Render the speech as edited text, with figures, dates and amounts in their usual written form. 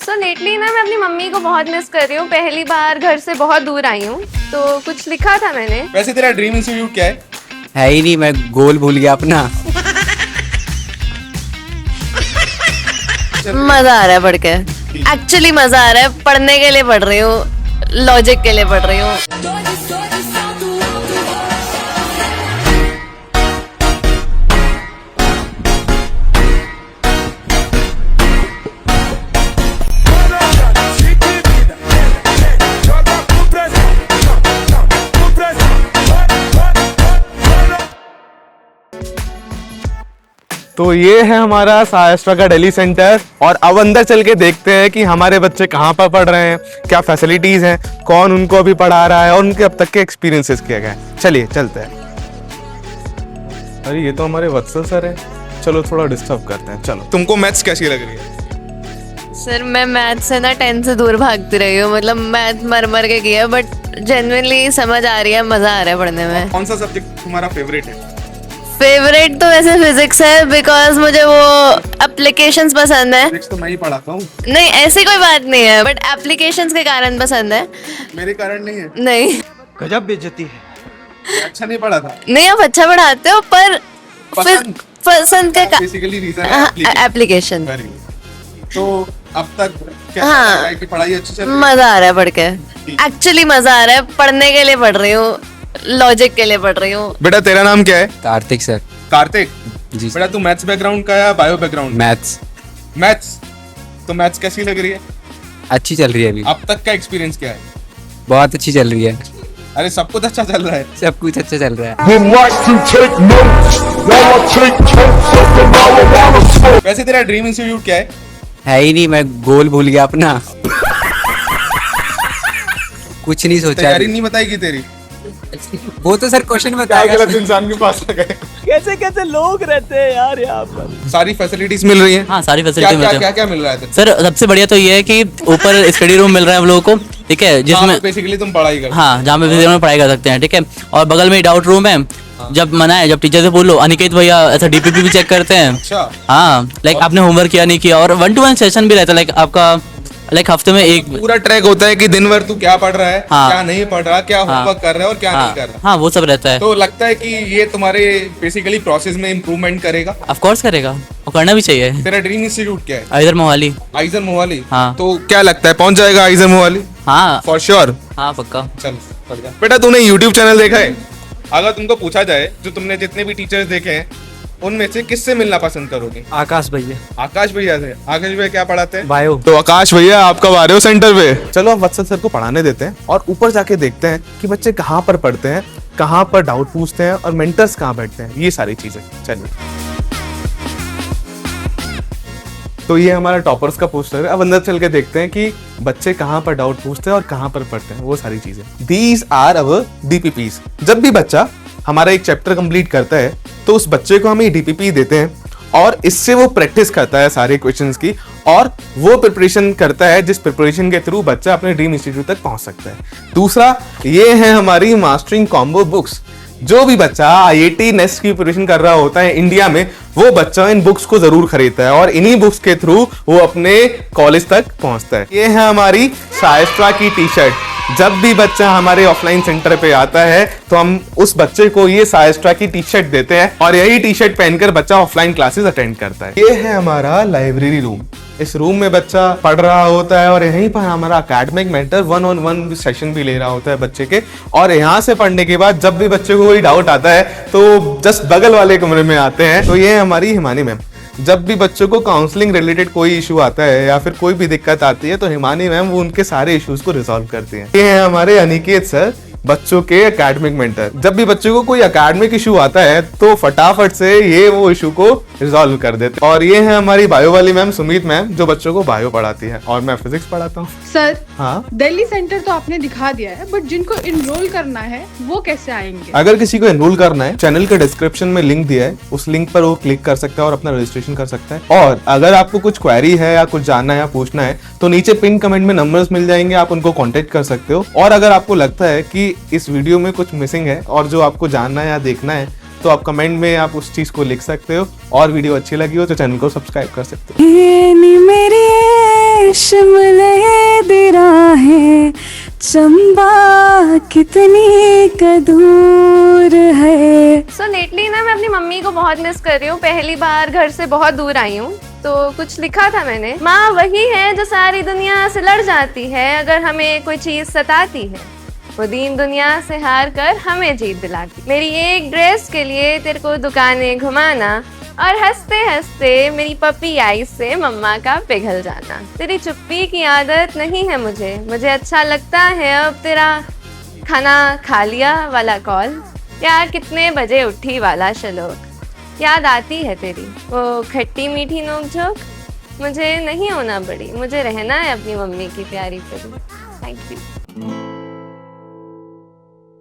सो lately ना मैं अपनी मम्मी को बहुत मिस कर रही हूँ। पहली बार घर से बहुत दूर आई हूँ, तो कुछ लिखा था मैंने। वैसे तेरा ड्रीम इंस्टीट्यूट क्या है ही नहीं, मैं गोल भूल गया अपना। मजा आ रहा है पढ़ के, एक्चुअली मजा आ रहा है। पढ़ने के लिए पढ़ रही हूँ, लॉजिक के लिए पढ़ रही हूँ। तो ये है हमारा सायस्ट्रा का दिल्ली सेंटर, और अब अंदर चल के देखते हैं कि हमारे बच्चे कहाँ पर पढ़ रहे हैं, क्या फैसिलिटीज हैं, कौन उनको अभी पढ़ा रहा है और उनके अब तक के एक्सपीरियंसेस किए गए हैं। चलिए चलते हैं। अरे ये तो हमारे वत्सल सर है, चलो थोड़ा डिस्टर्ब करते हैं। चलो, तुमको मैथ्स कैसी लग रही है? सर मैं मैथ से ना 10 से दूर भागती रही हूँ, मतलब मैथ मर के किया, बट जेन्युइनली समझ आ रही है, मजा आ रहा है पढ़ने में। कौन सा सब्जेक्ट तुम्हारा फेवरेट है? फेवरेट तो वैसे फिजिक्स है, बिकॉज मुझे वो एप्लीकेशंस पसंद है। फिजिक्स तो मैं ही पढ़ाता हूँ। नहीं ऐसी कोई बात नहीं है, बट एप्लीकेशंस के कारण पसंद है। मेरे कारण नहीं है। नहीं गजब बेइज्जती है। अच्छा नहीं पढ़ा था। नहीं, आप अच्छा पढ़ाते हो, पर पसंद के बेसिकली रीजन एप्लीकेशन। तो अब तक क्या हाँ, की पढ़ाई अच्छी चल रही है? मजा आ रहा है पढ़ के, एक्चुअली मजा आ रहा है। पढ़ने के लिए पढ़ रही हूँ, लॉजिक के लिए पढ़ रही हूँ। बेटा तेरा नाम क्या है? कार्तिक सर। कार्तिक जी बेटा, तू मैथ्स बैकग्राउंड का या बायो बैकग्राउंड? मैथ्स। मैथ्स। तो मैथ्स कैसी लग रही है? अच्छी चल रही है अभी। अब तक का एक्सपीरियंस क्या है? बहुत अच्छी चल रही है। अरे सब कुछ अच्छा चल रहा है। सब कुछ अच्छा चल रहा है। would like to take notes while I take totes of the marijuana smoke. वैसे तेरा ड्रीम इंस्टीट्यूट क्या है? ही नहीं, मैं गोल भूल गया अपना। कुछ नहीं सोचा। तैयारी नहीं बताएगी तेरी? वो तो सर क्वेश्चन बताएगा। गलत इंसान के पास आ गए। कैसे कैसे लोग रहते हैं यार यहाँ पर। सारी फैसिलिटीज मिल रही हैं? हाँ, सारी क्या फैसिलिटी क्या मिलती क्या है क्या मिल रहा है? सर। सबसे बढ़िया तो ये है कि ऊपर स्टडी रूम मिल रहा है हम लोगों को, ठीक है, जिसमें बेसिकली तुम पढ़ाई कर। हाँ, जहाँ पे में पढ़ाई कर सकते हैं, ठीक है। और बगल में डाउट रूम है, जब मना है, जब टीचर से बोलो अनिकेत भैया ऐसा डीपीपी भी चेक करते हैं। अच्छा। हाँ, लाइक आपने होमवर्क किया नहीं किया, और 1-to-1 सेशन भी रहता है, लाइक आपका लाइक हफ्ते में एक पूरा ट्रैक होता है कि दिन भर तू क्या पढ़ रहा है, हाँ, क्या नहीं पढ़ रहा, क्या होमवर्क कर रहा है और क्या नहीं कर रहा। हाँ, वो सब रहता है। तो लगता है कि ये तुम्हारे बेसिकली प्रोसेस में इम्प्रूवमेंट करेगा। ऑफ कोर्स करेगा, और करना भी चाहिए। तेरा ड्रीम इंस्टीट्यूट क्या है? आइजर मोहाली। आइजर मोहाली। हाँ। तो क्या लगता है पहुंच जाएगा आइजर मोहाली? हाँ फॉर श्योर। हाँ, पक्का। चल बेटा, तूने यूट्यूब चैनल देखा है? अगर तुमको पूछा जाए जो तुमने जितने भी टीचर्स देखे हैं उनमें से किससे मिलना पसंद करोगे? आकाश भैया। आकाश भैया से। आकाश भैया क्या पढ़ाते हैं? बायो। तो आकाश भैया आपका बायो सेंटर पे। चलो अब वत्सल सर को पढ़ाने देते हैं और ऊपर जाके देखते हैं कि बच्चे कहाँ पर पढ़ते हैं, कहाँ पर डाउट पूछते हैं और मेंटर्स कहाँ बैठते हैं, ये सारी चीजें। चलिए। तो ये हमारा टॉपर्स का पोस्टर है। अब अंदर चल के देखते हैं कि बच्चे कहाँ पर डाउट पूछते हैं और कहाँ पर पढ़ते हैं, वो सारी चीजें। These are our DPPs. जब भी बच्चा हमारा एक चैप्टर कंप्लीट करता है तो उस बच्चे को हम ये डीपीपी देते हैं और इससे वो प्रैक्टिस करता है सारे क्वेश्चंस की, और वो प्रिपरेशन करता है जिस प्रिपरेशन के थ्रू बच्चा अपने ड्रीम इंस्टीट्यूट तक पहुंच सकता है। दूसरा, ये है हमारी मास्टरिंग कॉम्बो बुक्स। जो भी बच्चा आईआईटी नेस्ट की प्रिपरेशन कर रहा होता है इंडिया में, वो बच्चा इन बुक्स को जरूर खरीदता है और इन्हीं बुक्स के थ्रू वो अपने कॉलेज तक पहुंचता है। ये है हमारी सायस्ट्रा की टी शर्ट। जब भी बच्चा हमारे ऑफलाइन सेंटर पे आता है तो हम उस बच्चे को ये सायस्ट्रा की टी शर्ट देते हैं और यही टी शर्ट पहनकर बच्चा ऑफलाइन क्लासेस अटेंड करता है। ये है हमारा लाइब्रेरी रूम। इस रूम में बच्चा पढ़ रहा होता है और यहीं पर हमारा एकेडमिक मेंटर 1-on-1 सेशन भी ले रहा होता है बच्चे के। और यहाँ से पढ़ने के बाद जब भी बच्चे को कोई डाउट आता है तो जस्ट बगल वाले कमरे में आते हैं। तो ये हमारी हिमानी मैम। जब भी बच्चों को काउंसलिंग रिलेटेड कोई इशू आता है या फिर कोई भी दिक्कत आती है तो हिमानी मैम वो उनके सारे इश्यूज को रिजॉल्व करती हैं। ये है हमारे अनिकेत सर, बच्चों के एकेडमिक मेंटर। जब भी बच्चों को कोई एकेडमिक इशू आता है तो फटाफट से ये वो इशू को रिजॉल्व कर देते हैं। और ये है हमारी बायो वाली मैम सुमित मैम, जो बच्चों को बायो पढ़ाती है और मैं फिजिक्स पढ़ाता हूँ। सर, हाँ, दिल्ली सेंटर तो आपने दिखा दिया है, बट जिनको इनरोल करना है वो कैसे आएंगे? अगर किसी को एनरोल करना है, चैनल के डिस्क्रिप्शन में लिंक दिया है, उस लिंक पर वो क्लिक कर सकता है और अपना रजिस्ट्रेशन कर सकता है। और अगर आपको कुछ क्वेरी है या कुछ जानना है या पूछना है तो नीचे पिन कमेंट में नंबर्स मिल जाएंगे, आप उनको कॉन्टेक्ट कर सकते हो। और अगर आपको लगता है कि इस वीडियो में कुछ मिसिंग है और जो आपको जानना है या देखना है तो आप कमेंट में आप उस चीज को लिख सकते हो। और वीडियो अच्छी लगी हो तो चैनल को सब्सक्राइब कर सकते हो। शिमले दी राहें चंबा कितनी का दूर है। सो लेटली ना मैं अपनी मम्मी को बहुत मिस कर रही हूँ। पहली बार घर से बहुत दूर आई हूँ तो कुछ लिखा था मैंने, माँ वही है जो सारी दुनिया से लड़ जाती है अगर हमें कोई चीज सताती है, वो दीन दुनिया से हार कर हमें जीत दिलाती। मेरी एक ड्रेस के लिए तेरे को दुकानें घुमाना और हंसते हंसते मेरी पपी आई से मम्मा का पिघल जाना। तेरी चुप्पी की आदत नहीं है मुझे अच्छा लगता है अब तेरा खाना खा लिया वाला कॉल या कितने बजे उठी वाला शलोक। याद आती है तेरी वो खट्टी मीठी नोक-झोंक। मुझे नहीं होना बड़ी, मुझे रहना है अपनी मम्मी की प्यारी परी। Thank you.